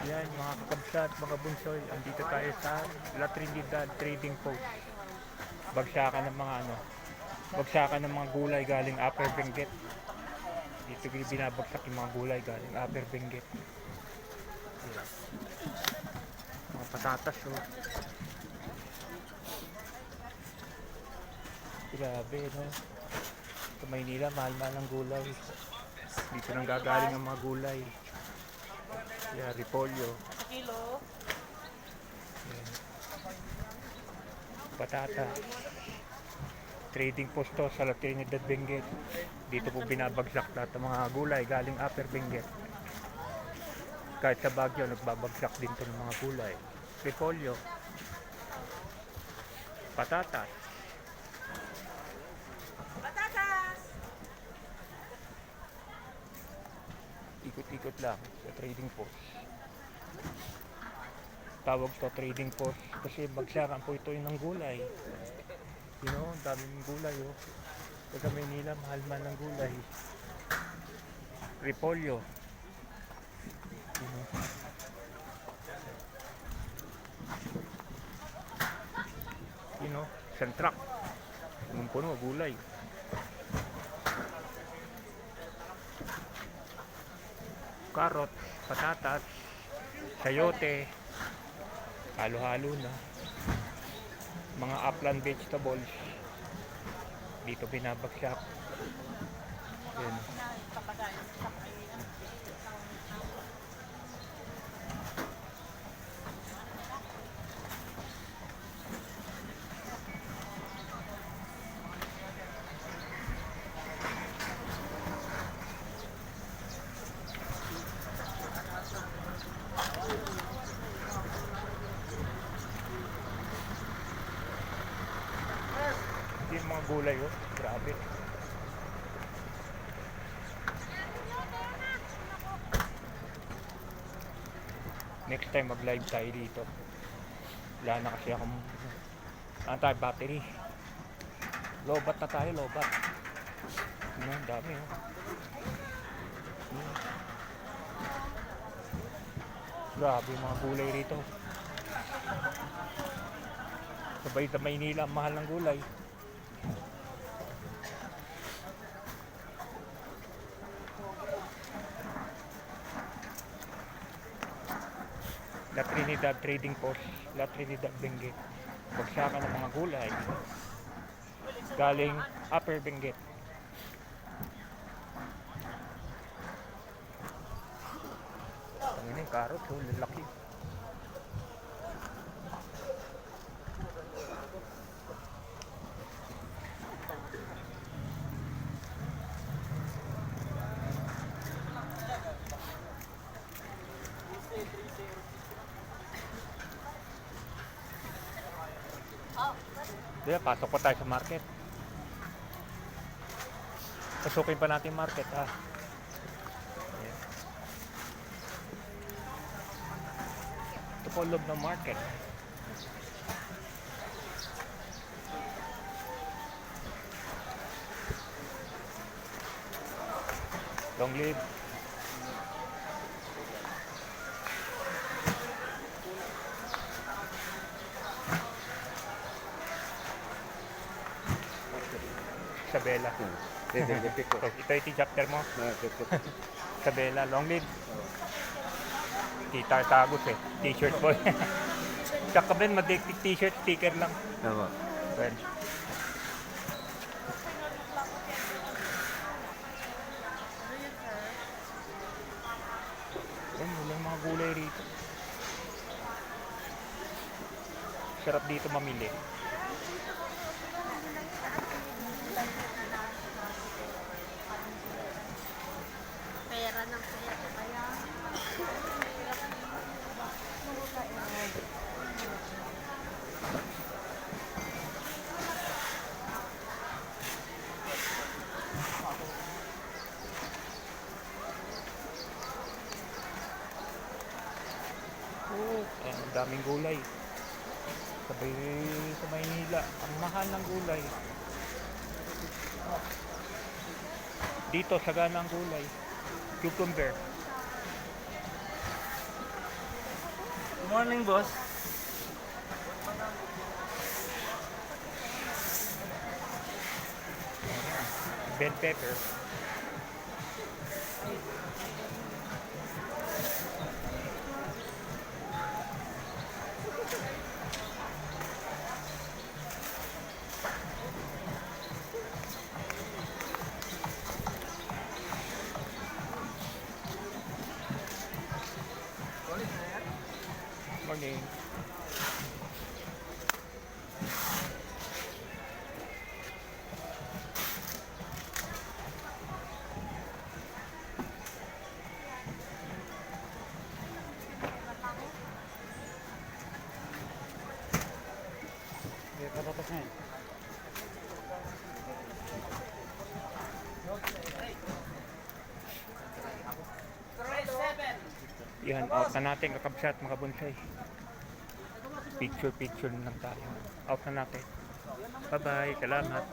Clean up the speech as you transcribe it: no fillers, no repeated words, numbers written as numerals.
Yan mga kakabsat, mga bunsoy, andito tayo sa La Trinidad Trading Post. Bagsakan ng mga bagsakan ng mga gulay galing Upper Benguet. Dito binabagsak yung mga gulay galing Upper Benguet. Yan. Mga patatas oh. Grabe no. Sa Maynila, mahal-mahal ang gulay. Dito nang gagaling ang mga gulay. Yeah, repolyo. Kilo. Yan. Patata. Trading post to sa La Trinidad Benguet. Dito po binabagsak lahat ng mga gulay galing Upper Benguet. Kahit sa Baguio, nagbabagsak din to ng mga gulay. Repolyo. Patatas. Patatas! Ikot-ikot lang sa trading post. Tawag to trading post kasi bagsakan po ito ng gulay. You know, ang daming gulay oh. Sa Maynila, mahal-mahal ng gulay. Repolyo. You know. You know, isang truck. Puno gulay. Karot, patatas, sayote, halo-halo na. Mga upland vegetables. Dito binabagsak. Yan. Yung mga gulay oh, grabe. Next time mag live tayo dito. Wala na kasi akong battery. Lobat na tayo, lobat. Ang dami oh. Grabe yung mga gulay rito. Sabay sa Maynila, ang mahal ng gulay. La Trinidad Trading Post, La Trinidad Benguet. Bagsakan ng mga gulay galing Upper Benguet. Ang ina yung karot, oh, lalaki. Diba, pasok pa tayo sa market. Pasukin pa natin market ha. Ayan. Ito po loob ng market. Long live. Isabela. Ito yung chapter mo. Isabela, long live. Kita tagos eh. T-shirt boy. Tsaka ba yun, mag-dictate t-shirt, sticker lang. Tama. Well. Yan, walang mga gulay rito. Sarap dito mamili. Pera ng pera. Kaya... Oh, ayan, ang daming gulay. Sabay sa Maynila, ang mahal ng gulay. Dito, sagana ang gulay. Cucumber. Good morning, boss. Bell pepper. Morning. Hindi, patatas na yun. Yan, out na natin kakabsat mga bonsai. Picture lang tayo. Out na natin. Bye bye, salamat.